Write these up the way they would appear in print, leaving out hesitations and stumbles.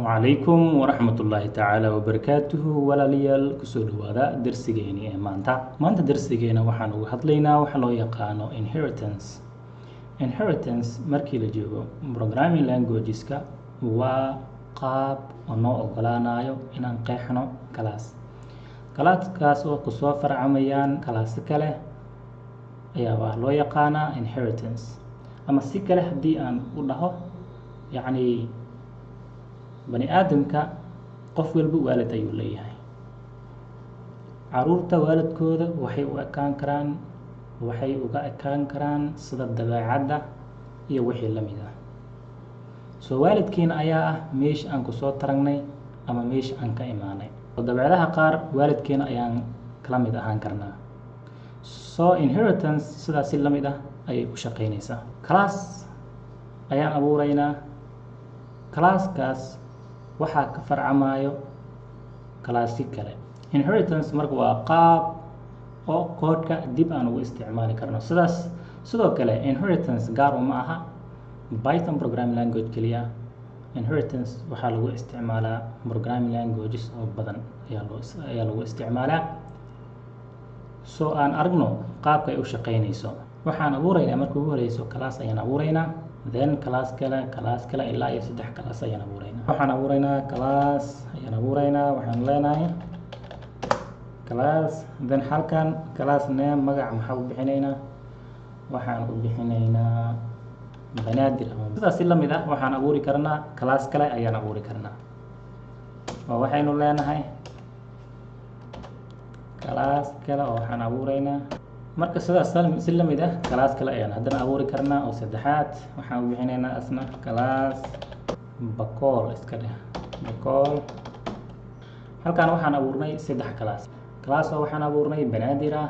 السلام عليكم ورحمة الله تعالى وبركاته ولا ليال كسود وذا درسيجيني مانتا درسيجينا وحن وحطلينا وحلو يقانو inheritance markii la joogo programming languageska waa qaab oo noo ogolaanayo inaan qeexno kalaaskaas oo kusoo farcamayaan kalaas kale ayaa waa loo yaqaanaa inheritance ama si kale haddii aan u dhaho yacni bani aadamka qof walba waalid ayuu leeyahay caruurta waalidkooda waxay uga ekaan karaan sida dabeecadda iyo wixii la mid ah soo waalidkiina ayaa ah meesha aan kusoo taragnay ama meesha aan ka imaanay dabeecadaha qaar waalidkiina ayaan kala mid ahaan karnaa soo inheritance sidaas si la mid ah ayay u shaqaynaysaa class ayaan abuuraynaa classkaas waxaa ka farcamayo classy kale inheritance marka waa qaab oo koodka dib aan ugu isticmaali karno sidoo kale inheritance gaar uma aha Python programming language kaliya inheritance waxaa lagu isticmaalaa programming languages oo badan ayaa lagu isticmaalaa soo aan aragno qaabka ay u shaqaynayso waxaan abuuraynaa marka ugu horeyso class ayaan abuuraynaa then class kale ilaa iyo 3 class ayaan abuuraynaa waxaan leenahay class then halkan class name magac maxaa u bixinaynaa waxaan u bixinaynaa banaadir sidaas la mid ah waxaan abuuri karnaa class kale ayaan abuuri karnaa oo waxaynu leenahay class kale oo waxaan abuuraynaa marka sidaas si la mid ah class kale ayaan haddana abuuri karnaa oo saddexaad waxaan u bixinaynaa asna class bakool halkan waxaan abuurnay 3 class oo waxaan abuurnay banaadir ah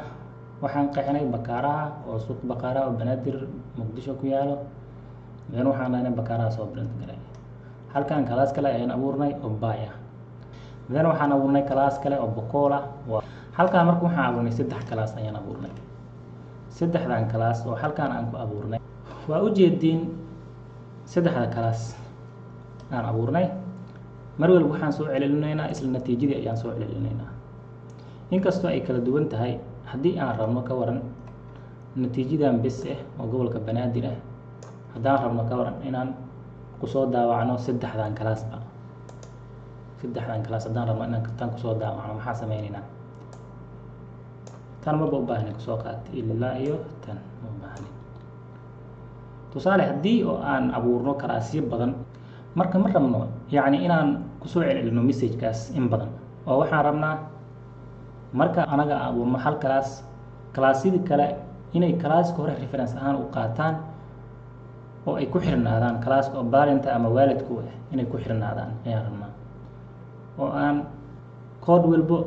waxaan qeexnay bakaaraha oo suuq bakaaraha oo banaadir muqdisho ku yaalo then waxaan leenahay bakaaraha soo print garay halkan class kale ayaan abuurnay oo baay ah then waxaan abuurnay class kale oo bakool ah halkan marka waxaan abuurnay 3 class ayaan abuurnay 3dan class oo halkan aan ku abuurnay waa u jeedin 3da class aan abuurnay mar walba waxaan soo celinaynaa isla natiijadii ayaan soo celinaynaa inkastoo ay kala duwan tahay haddii aan rabno ka waran natiijadan bes oo gobolka banaadir ah haddaan rabno ka waran inaan kusoo daawacno 3dan classba 3dan class haddaan rabno inaan tan kusoo daawacno maxaa sameynaynaa tan ma baahna kusoo qaat ilaa iyo tan ma baahna tusaale haddii oo aan abuurno kalaasyo badan marka ma rabno yacni inaan kusoo celcelino message-kaas in badan oo waxaan rabnaa marka anaga abuurno hal class-yada kale inay classka hore reference ahaan u qaataan oo ay ku xirnaadaan classka oo parent ama waalidku inay ku xirnaadaan ayaan rabnaa oo aan code walbo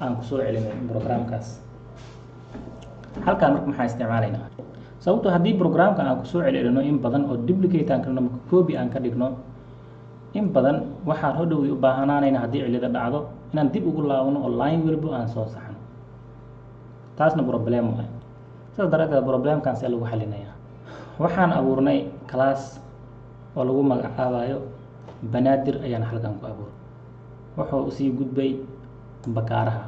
aan kusoo celino programkaas halkaan marka maxaa isticmaalaynaa sababtoo haddii programka aan kusoo celcelino in badan oo duplicate aan karno marka copy aan ka dhigno in badan waxaan hodhowii u baahanaanayna haddii cilada dhacdo inaan dib ugu laabano oo line walbo aan soo saxno taasna problem waay sidaas daraaddeed problemkan see lagu xalinayaa waxaan abuurnay class oo lagu magacaabayo banaadir ayaan halkan ku abuuray wuxuu usii gudbay bakaaraha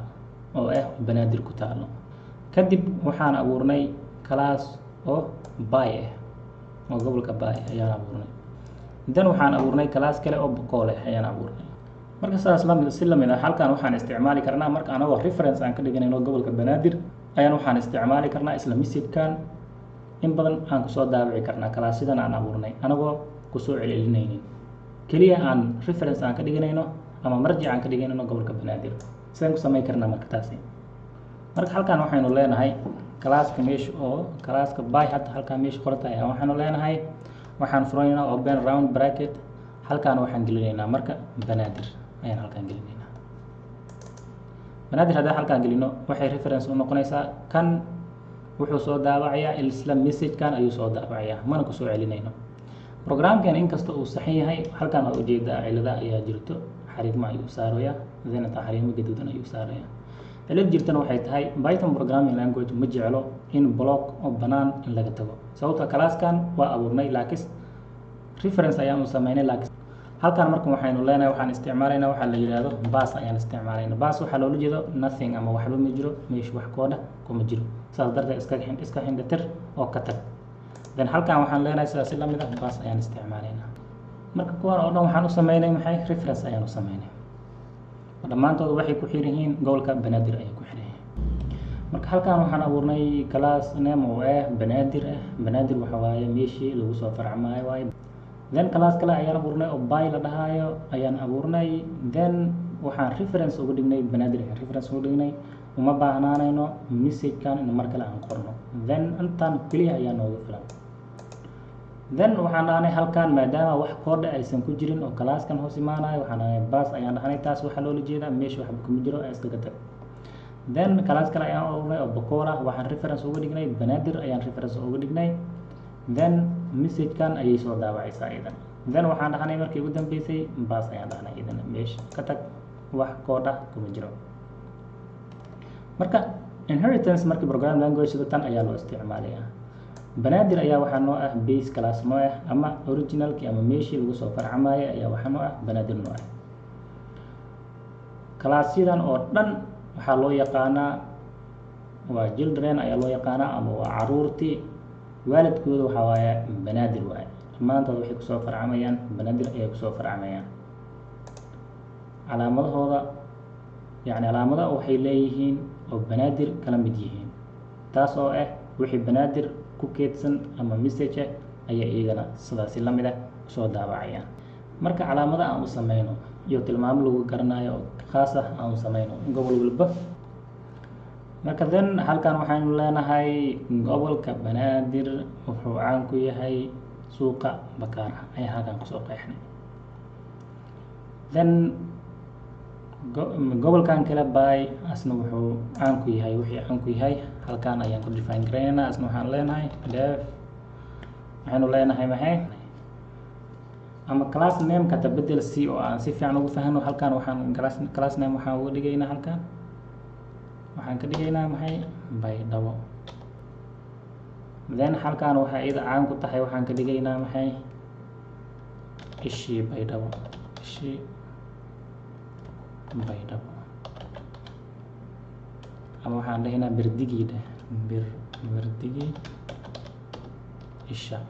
oo banaadir ku taalo kadib waxaan abuurnay class oo baay oo gobolka baay ayaan abuurnay dan waxaan abuurnay class kale oo bakool ayaan abuurnay marka sidaas si la mid ah halkan waxaan isticmaali karnaa marka anagoo reference aan ka dhiganayno gobolka banaadir ayaan waxaan isticmaali karnaa isla message-kan in badan aan kusoo daawici karnaa class-yadan aan abuurnay anagoo kusoo celcelinaynin keliya aan reference aan ka dhiganayno ama marjic aan ka dhiganayno gobolka banaadir sidaan ku samayn karnaa marka taasi marka halkan waxaynu leenahay classka meesha oo classka by hadda halkan meesha qoratahay waxaanu leenahay waxaan furaynaa open round bracket halkan waxaan gelinaynaa marka banaadir ayaan halkan gelinaynaa banaadir haddaan halkan gelino waxay reference u noqonaysaa kan wuxuu soo daawacayaa isla message-kan ayuu soo daawacayaa mana ku soo celinayno programkan inkasta uu saxan yahay halkan waa ujeedaa cilada ayaa jirto xariigma ayuu saaraya zenata xariigma gaduudan ayuu saaraya cilad jirtana waxay tahay Python programming language ma jeclo in block oo banaan in laga tago sababta classkan waa abuurnay laakiin reference ayaan u sameynay halkan marka waxaynu leenahay waxaan isticmaalaynaa waxa la yiraahdo bus ayaan isticmaalaynaa. Bus waxa loola jeedo nothing ama waxba ma jiro, meesha wax kooda kuma jiro. Sidaas darteed iska hindhatir oo ka tag. Then halkan waxaan leenahay sidaas la mid ah bus ayaan isticmaalaynaa. Marka kuwan oo dhan waxaan u sameynay maxay reference ayaan u sameynay. Dhammaantood waxay ku xiran yihiin gobolka Banaadir ayay ku xiran yihiin. Marka halkan waxaan abuurnay class name oo Banaadir ah. Banaadir waxa waaye meeshii lagu soo farcamayo waaye. Then class kale ayaan abuurnay oo by la dhahayo ayaan abuurnay. Then waxaan reference ugu dhignay Banaadir ayaan reference ugu dhignay. Uma baahnaanayno message kan in mar kale aan qorno. Then intaan kaliya ayaa noogu filan. Then waxaan dhahnay halkan maadaama wax koodh aysan ku jirin oo class kan hoos imaanayo waxaan dhahnay bus ayaan dhahnay taas waxa loola jeedaa meesha waxba kuma jiro ee iskaga tag. Then class kale ayaan abuurnay oo Bakool ah waxaan reference ugu dhignay Banaadir ayaan reference ugu dhignay. Then message kan ayay soo daawacaysaa idan. Then waxaan dhahnay markii ugu dambeysay bus ayaan dhahnay idan meesha ka tag wax koodh kuma jiro. Marka inheritance markii program language tan ayaa loo isticmaalayaa. Banaadir ayaa waxaa noo ah base class noo ah ama originalki ama meeshii lagu soo farcamayo ayaa waxaa noo ah Banaadir noo ah. Classyadan oo dhan waxaa loo yaqaanaa waa children ayaa loo yaqaanaa ama waa caruurtii waalidkooda waxa waaye Banaadir waaye. Dhammaantood waxay ku soo farcamayaan Banaadir ayay ku soo farcamayaan. Calaamadahooda calaamada waxay leeyihiin oo Banaadir kala mid yihiin. Taas oo ah wixii Banaadir ku keedsan ama message ayaa iyagana sidaas la mid ah soo daawacayaan. Marka calaamada aan u sameyno iyo tilmaamo lagu garanayo oo khaas ah aan u sameyno gobol walba. Marka then halkan waxaan leenahay gobolka Banaadir wuxuu caan ku yahay suuqa Bakaaraha ayaa halkan ku soo qeexnay. Then gobolkan kale by asna wuxuu caan ku yahay wixii caan ku yahay halkan ayaan ku define gareynaa. Asna waxaan leenahay def waxaanu leenahay maxay ama class name ka tabedel si oo aan si fiican ugu fahano. Halkan waxaan class name waxaan ugu dhigaynaa halkan waxaan ka dhigaynaa maxay Baydhabo. Then halkan waxa iyada caan ku tahay waxaan ka dhigaynaa maxay Ishii Baydhabo. Ishii Baydhabo ama waxaan dhahaynaa Birdigii Birdigii Isha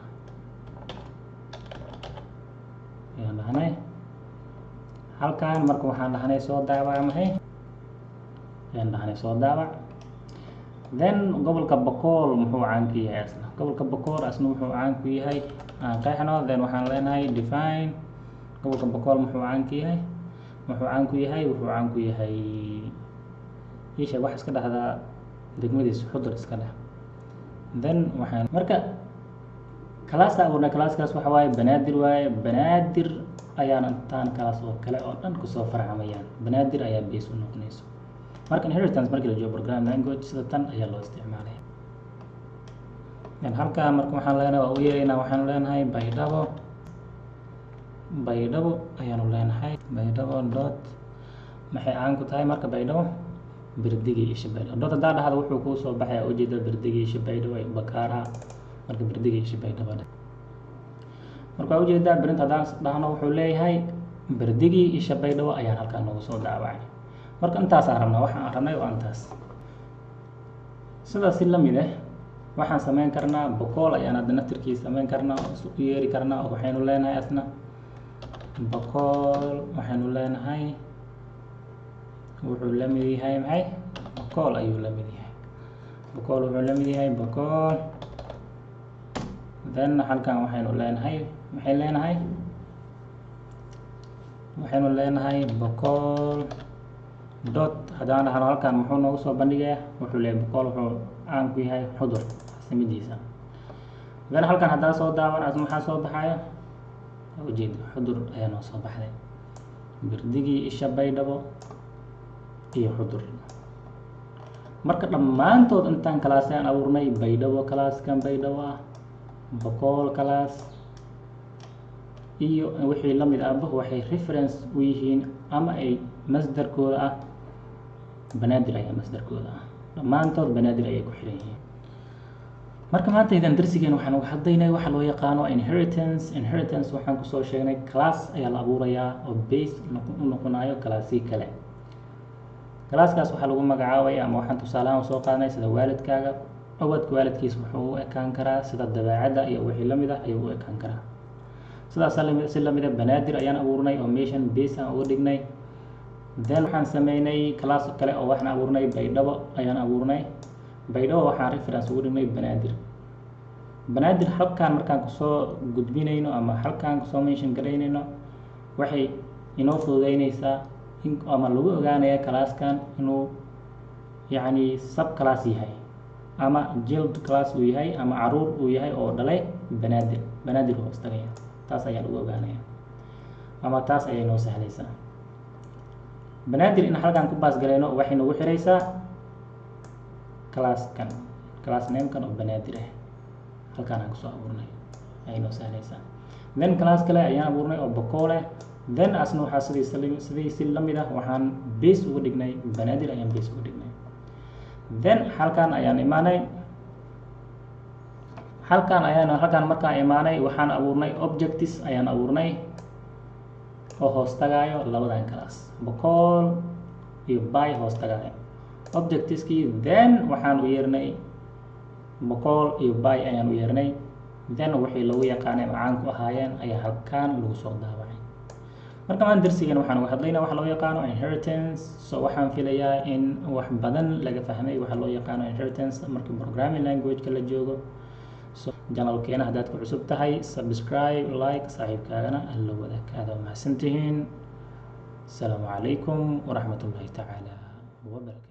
ayaan dhahnay. Halkan marka waxaan dhahnay soo daawac maxay ayaan dhahnay soo daawac. Then gobolka Bakool muxuu caan ku yahay asna gobolka Bakool asna wuxuu caan ku yahay aan qeexno. Then waxaan leenahay define gobolka Bakool muxuu caan ku yahay wuxuu caan ku yahay isha wax iska dhaxda degmadiisa Xudur iska dhax. Then waxaan marka class abuurna classkaas waxa waaye Banaadir waaye. Banaadir ayaan intaan class oo kale oo dhan ku soo farcamayaan. Banaadir ayaa base u noqonayso. Marka inheritance markii la joogo program language sida tan ayaa loo isticmaalaya. Then halkaan marka waxaan leenahay waa u yeeraynaa waxaan leenahay Baydhabo ayaanu leenahay. Baydhabo dot maxay caan ku tahay marka Baydhabo Birdigii Isha Baydhabo. Dot hadaa dhahdo wuxuu ku soo baxaya ujeeda Birdigii Isha Baydhabo ay Bakaaraha marka Birdigii Isha Baydhabo. Marka ujeeda print hadaan dhahno wuxuu leeyahay Birdigii Isha Baydhabo ayaan halkaan noogu soo daawacay. Marka intaas aan rabnaa waxaan rabnay oo intaas sidaas la mid ah waxaan sameyn karnaa Bakool ayaan hadda naftirkiisa sameyn karnaa oo isu yeeri karnaa oo waxaynu leenahay asna Bakool waxaynu leenahay wuxuu la mid yahay maxay Bakool ayuu la mid yahay. Bakool wuxuu la mid yahay Bakool. Then halkan waxaynu leenahay maxay leenahay Bakool dot hadaan dhahno halkan muxuu noogu soo bandhigayaa wuxuu leeyahay Bakool wuxuu caan ku yahay Xudur samidiisa. Then halkan hadaa soo daawan asna maxaa soo baxaya ujeed Xudur ayaa noo soo baxday. Birdigii Isha Baydhabo iyo Xudur. Marka dhammaantood intaan class aan abuurnay Baydhabo class kan Baydhabo ah Bakool class iyo wixii la mid ah waxay reference u yihiin ama ay masdarkooda ah Banaadir ayaa masdarkooda ah. Dhammaantood Banaadir ayay ku xiran yihiin. marka maanta idan darsigeen waxaan uga hadlaynay waxa loo yaqaano inheritance waxaan kusoo sheegnay class ayaa la abuurayaa oo base u noqonayo classii kale. classkaas waxaa lagu magacaabay ama waxaan tusaalahaan soo qaadanay sida waalidkaaga ubadka waalidkiis wuxuu u ekaan karaa sida dabeecadda iyo wixii la mid ah ayuu u ekaan karaa. sidaas si la mid ah banaadir ayaan abuurnay oo meeshan base aan uga dhignay. then waxaan sameynay class kale oo waxaan abuurnay baydhabo ayaan abuurnay. baydhabo waxaan reference ugu dhignay banaadir halkaan markaan kusoo gudbinayno ama halkaan kusoo mention garaynayno waxay inoo fududeynaysaa ama lagu ogaanaya classkan inuu yacni sub class yahay ama child class uu yahay ama caruur uu yahay oo dhalay banaadir hoos tagaya. taas ayaa lagu ogaanaya ama taas ayay noo sahlaysaa. banaadir in halkaan ku baas garayno waxay nagu xiraysaa class namekan oo banaadir ah halkaan aan kusoo abuurnay ayay noo sahlaysaa. then class kale ayaan abuurnay oo bakool ah. then asna waxaa sidii si la mid ah waxaan base uga dhignay banaadir ayaan base uga dhignay. then halkaan ayaan imaanay halkaan markaan imaanay waxaan abuurnay objectives ayaan abuurnay oo hoos tagaayo labadan class bakool iyo by hoos tagaayo objectiveskii. then waxaan u yeernay bakool iyo by ayaan u yeernay. then wixii lagu yaqaanay macaan ku ahaayeen ayaa halkaan lagu soo daabacay. marka maan darsigan waxaan uga hadlaynaa waxa loo yaqaano inheritance. so waxaan filayaa in wax badan laga fahmay waxa loo yaqaano inheritance markii programming language-ka la joogo. so janalkeena haddaad ku cusub tahay subscribe like saaxiibkaagana alla wadaag. aad mahadsantihiin. asalaamu calaykum waraxmatullaahi tacaala wabarakaatu.